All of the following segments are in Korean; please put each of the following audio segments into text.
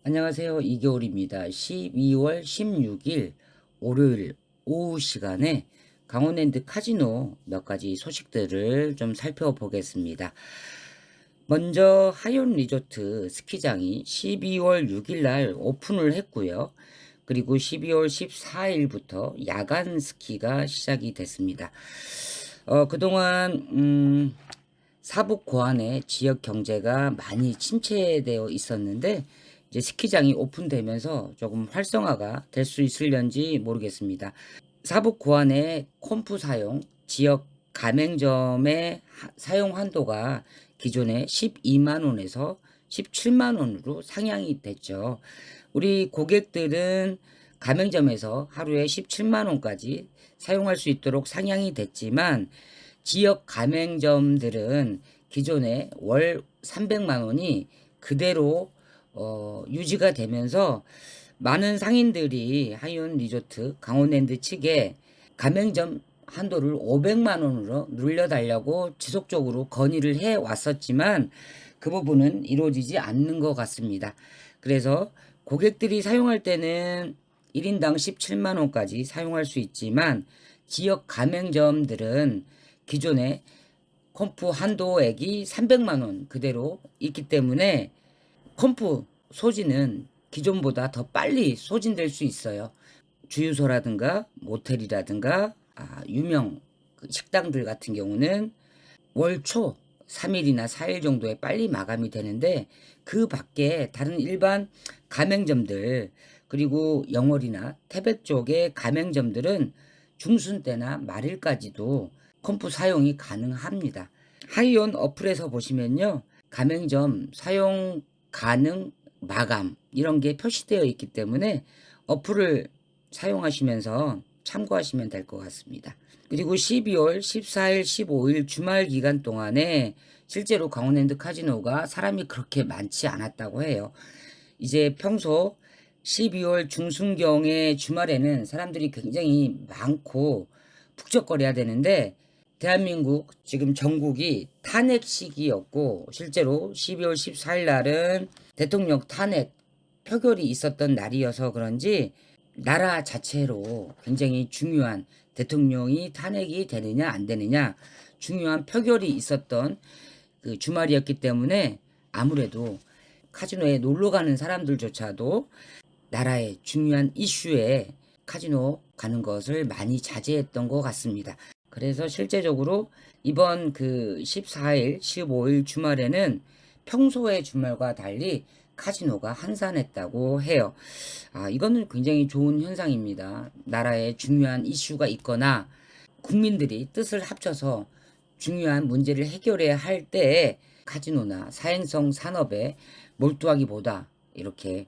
안녕하세요. 이겨울입니다. 12월 16일 월요일 오후 시간에 강원랜드 카지노 몇 가지 소식들을 좀 살펴보겠습니다. 먼저 하이온 리조트 스키장이 12월 6일 날 오픈을 했고요. 그리고 12월 14일부터 야간 스키가 시작이 됐습니다. 그동안 사북 고안의 지역 경제가 많이 침체되어 있었는데 이제 스키장이 오픈되면서 조금 활성화가 될 수 있을런지 모르겠습니다. 사북 고안의 콤프 사용, 지역 가맹점의 사용 한도가 기존에 12만 원에서 17만 원으로 상향이 됐죠. 우리 고객들은 가맹점에서 하루에 17만 원까지 사용할 수 있도록 상향이 됐지만 지역 가맹점들은 기존에 월 300만 원이 그대로 유지가 되면서 많은 상인들이 하이온 리조트 강원랜드 측에 가맹점 한도를 500만 원으로 늘려달라고 지속적으로 건의를 해 왔었지만 그 부분은 이루어지지 않는 것 같습니다. 그래서 고객들이 사용할 때는 1인당 17만 원까지 사용할 수 있지만 지역 가맹점들은 기존에 컴프 한도액이 300만 원 그대로 있기 때문에 컴프 소진은 기존보다 더 빨리 소진될 수 있어요. 주유소라든가 모텔이라든가 유명 식당들 같은 경우는 월 초 3일이나 4일 정도에 빨리 마감이 되는데 그 밖에 다른 일반 가맹점들 그리고 영월이나 태백 쪽의 가맹점들은 중순 때나 말일까지도 컴프 사용이 가능합니다. 하이온 어플에서 보시면요. 가맹점 사용 가능 마감 이런 게 표시되어 있기 때문에 어플을 사용하시면서 참고하시면 될 것 같습니다. 그리고 12월 14일, 15일 주말 기간 동안에 실제로 강원랜드 카지노가 사람이 그렇게 많지 않았다고 해요. 이제 평소 12월 중순경의 주말에는 사람들이 굉장히 많고 북적거려야 되는데 대한민국 지금 전국이 탄핵 시기였고 실제로 12월 14일 날은 대통령 탄핵 표결이 있었던 날이어서 그런지 나라 자체로 굉장히 중요한 대통령이 탄핵이 되느냐 안 되느냐 중요한 표결이 있었던 그 주말이었기 때문에 아무래도 카지노에 놀러 가는 사람들조차도 나라의 중요한 이슈에 카지노 가는 것을 많이 자제했던 것 같습니다. 그래서 실제적으로 이번 그 14일, 15일 주말에는 평소의 주말과 달리 카지노가 한산했다고 해요. 이거는 굉장히 좋은 현상입니다. 나라에 중요한 이슈가 있거나 국민들이 뜻을 합쳐서 중요한 문제를 해결해야 할 때에 카지노나 사행성 산업에 몰두하기보다 이렇게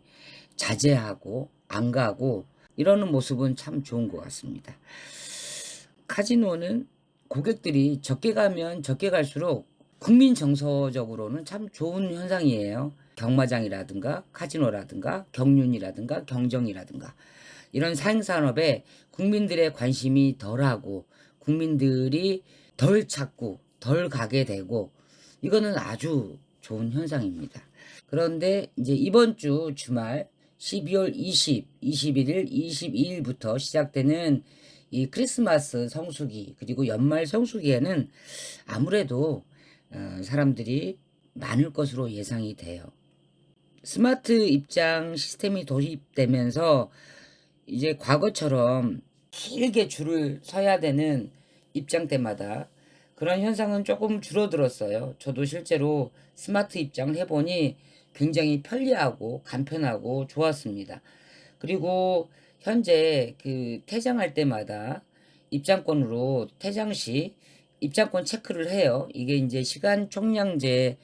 자제하고 안 가고 이러는 모습은 참 좋은 것 같습니다. 카지노는 고객들이 적게 가면 적게 갈수록 국민 정서적으로는 참 좋은 현상이에요. 경마장이라든가 카지노라든가 경륜이라든가 경정이라든가 이런 사행산업에 국민들의 관심이 덜하고 국민들이 덜 찾고 덜 가게 되고 이거는 아주 좋은 현상입니다. 그런데 이제 이번 주 주말 12월 20, 21일, 22일부터 시작되는 이 크리스마스 성수기 그리고 연말 성수기에는 아무래도 사람들이 많을 것으로 예상이 돼요. 스마트 입장 시스템이 도입되면서 이제 과거처럼 길게 줄을 서야 되는 입장 때마다 그런 현상은 조금 줄어들었어요. 저도 실제로 스마트 입장을 해보니 굉장히 편리하고 간편하고 좋았습니다. 그리고 현재 그 퇴장할 때마다 입장권으로 퇴장 시 입장권 체크를 해요. 이게 이제 시간 총량제를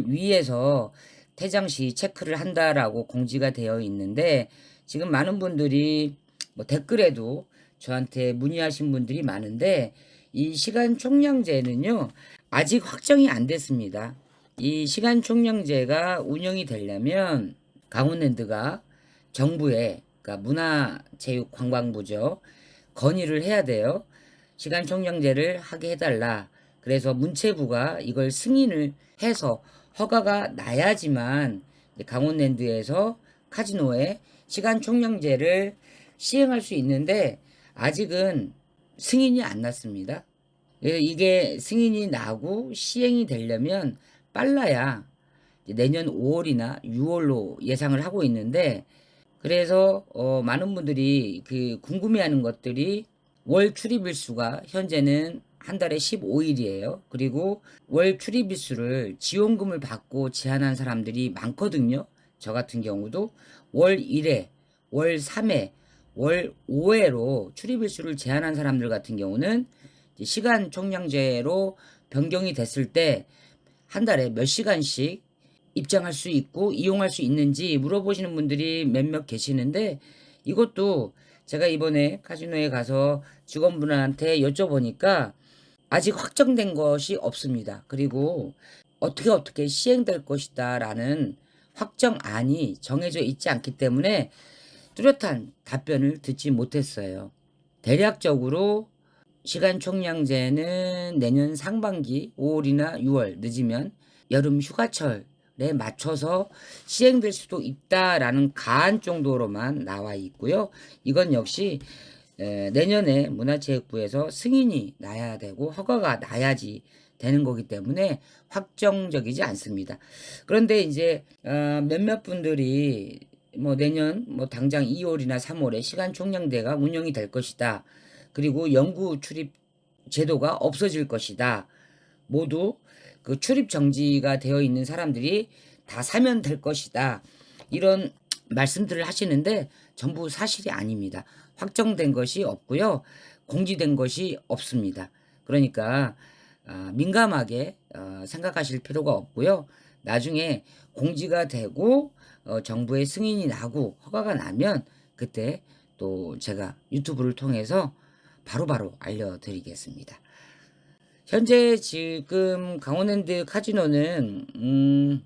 위해서 퇴장 시 체크를 한다라고 공지가 되어 있는데 지금 많은 분들이 뭐 댓글에도 저한테 문의하신 분들이 많은데 이 시간 총량제는요 아직 확정이 안 됐습니다. 이 시간 총량제가 운영이 되려면 강원랜드가 정부에 그러니까 문화체육관광부죠 건의를 해야 돼요. 시간 총량제를 하게 해달라. 그래서 문체부가 이걸 승인을 해서 허가가 나야지만 강원랜드에서 카지노에 시간 총량제를 시행할 수 있는데 아직은 승인이 안 났습니다. 이게 승인이 나고 시행이 되려면 빨라야 내년 5월이나 6월로 예상을 하고 있는데, 그래서 많은 분들이 그 궁금해하는 것들이 월 출입일수가 현재는 한 달에 15일이에요. 그리고 월 출입일수를 지원금을 받고 제한한 사람들이 많거든요. 저 같은 경우도 월 1회, 월 3회, 월 5회로 출입일수를 제한한 사람들 같은 경우는 시간 총량제로 변경이 됐을 때 한 달에 몇 시간씩 입장할 수 있고 이용할 수 있는지 물어보시는 분들이 몇몇 계시는데, 이것도 제가 이번에 카지노에 가서 직원분한테 여쭤보니까 아직 확정된 것이 없습니다. 그리고 어떻게 시행될 것이다 라는 확정안이 정해져 있지 않기 때문에 뚜렷한 답변을 듣지 못했어요. 대략적으로 시간 총량제는 내년 상반기 5월이나 6월 늦으면 여름 휴가철에 맞춰서 시행될 수도 있다라는 가안 정도로만 나와 있고요. 이건 역시 내년에 문화체육부에서 승인이 나야 되고 허가가 나야지 되는 거기 때문에 확정적이지 않습니다. 그런데 이제 몇몇 분들이 뭐 내년 뭐 당장 2월이나 3월에 시간 총량제가 운영이 될 것이다. 그리고 영구 출입 제도가 없어질 것이다. 모두 그 출입 정지가 되어 있는 사람들이 다 사면 될 것이다. 이런 말씀들을 하시는데 전부 사실이 아닙니다. 확정된 것이 없고요. 공지된 것이 없습니다. 그러니까 민감하게 생각하실 필요가 없고요. 나중에 공지가 되고 정부의 승인이 나고 허가가 나면 그때 또 제가 유튜브를 통해서 바로바로 알려드리겠습니다. 현재 지금 강원랜드 카지노는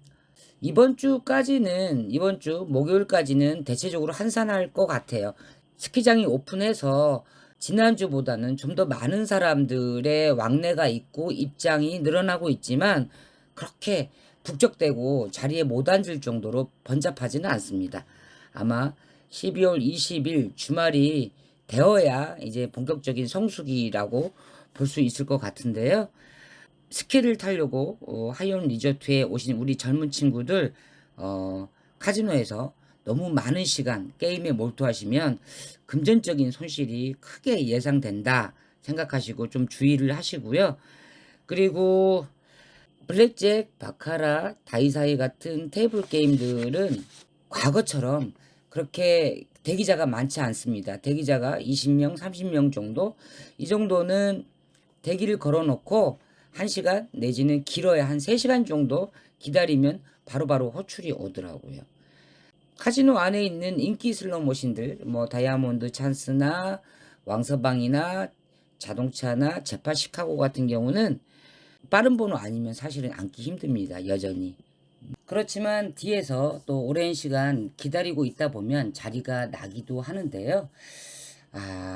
이번 주 목요일까지는 대체적으로 한산할 것 같아요. 스키장이 오픈해서 지난주보다는 좀 더 많은 사람들의 왕래가 있고 입장이 늘어나고 있지만 그렇게 북적대고 자리에 못 앉을 정도로 번잡하지는 않습니다. 아마 12월 20일 주말이 되어야 이제 본격적인 성수기라고 볼 수 있을 것 같은데요. 스키를 타려고 하이온 리조트에 오신 우리 젊은 친구들 카지노에서 너무 많은 시간 게임에 몰두하시면 금전적인 손실이 크게 예상된다 생각하시고 좀 주의를 하시고요. 그리고 블랙잭, 바카라, 다이사이 같은 테이블 게임들은 과거처럼 그렇게 대기자가 많지 않습니다. 대기자가 20명, 30명 정도? 이 정도는 대기를 걸어놓고 1시간 내지는 길어야 한 3시간 정도 기다리면 바로바로 호출이 오더라고요. 카지노 안에 있는 인기 슬롯머신들, 뭐 다이아몬드 찬스나 왕서방이나 자동차나 제파 시카고 같은 경우는 빠른 번호 아니면 사실은 앉기 힘듭니다. 여전히. 그렇지만 뒤에서 또 오랜 시간 기다리고 있다 보면 자리가 나기도 하는데요.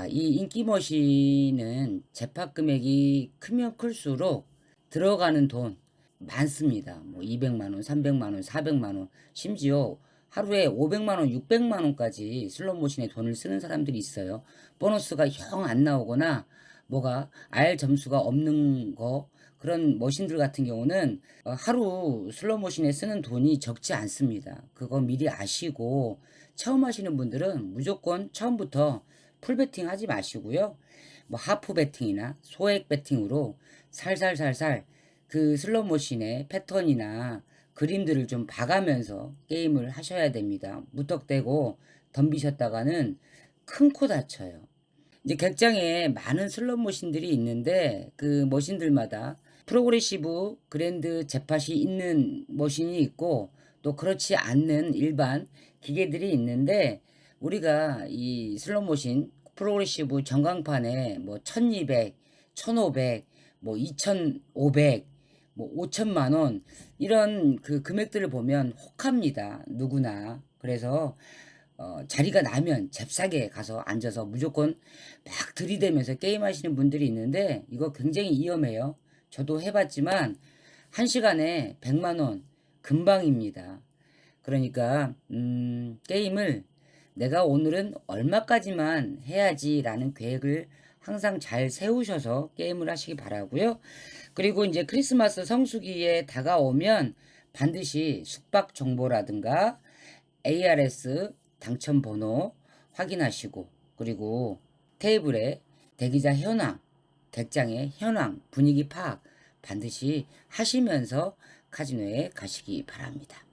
이 인기 머신은 재파 금액이 크면 클수록 들어가는 돈 많습니다. 뭐 200만 원, 300만 원, 400만 원, 심지어 하루에 500만 원, 600만 원까지 슬롯 머신에 돈을 쓰는 사람들이 있어요. 보너스가 영 안 나오거나 뭐가 알 점수가 없는 거, 그런 머신들 같은 경우는 하루 슬롯 머신에 쓰는 돈이 적지 않습니다. 그거 미리 아시고 처음 하시는 분들은 무조건 처음부터 풀 베팅 하지 마시고요. 뭐 하프 베팅이나 소액 베팅으로 살살살살 그 슬롯 머신의 패턴이나 그림들을 좀 봐가면서 게임을 하셔야 됩니다. 무턱대고 덤비셨다가는 큰 코 다쳐요. 이제 객장에 많은 슬롯 머신들이 있는데 그 머신들마다 프로그레시브 그랜드 잭팟이 있는 머신이 있고 또 그렇지 않는 일반 기계들이 있는데, 우리가 이 슬롯 머신 프로그레시브 전광판에 뭐 1200, 1500, 뭐 2500, 뭐 5천만 원 이런 그 금액들을 보면 혹합니다. 누구나. 그래서 자리가 나면 잽싸게 가서 앉아서 무조건 막 들이대면서 게임하시는 분들이 있는데 이거 굉장히 위험해요. 저도 해봤지만 1시간에 100만 원 금방입니다. 그러니까 게임을 내가 오늘은 얼마까지만 해야지라는 계획을 항상 잘 세우셔서 게임을 하시기 바라고요. 그리고 이제 크리스마스 성수기에 다가오면 반드시 숙박 정보라든가 ARS 당첨 번호 확인하시고, 그리고 테이블에 대기자 현황, 객장의 현황, 분위기 파악 반드시 하시면서 카지노에 가시기 바랍니다.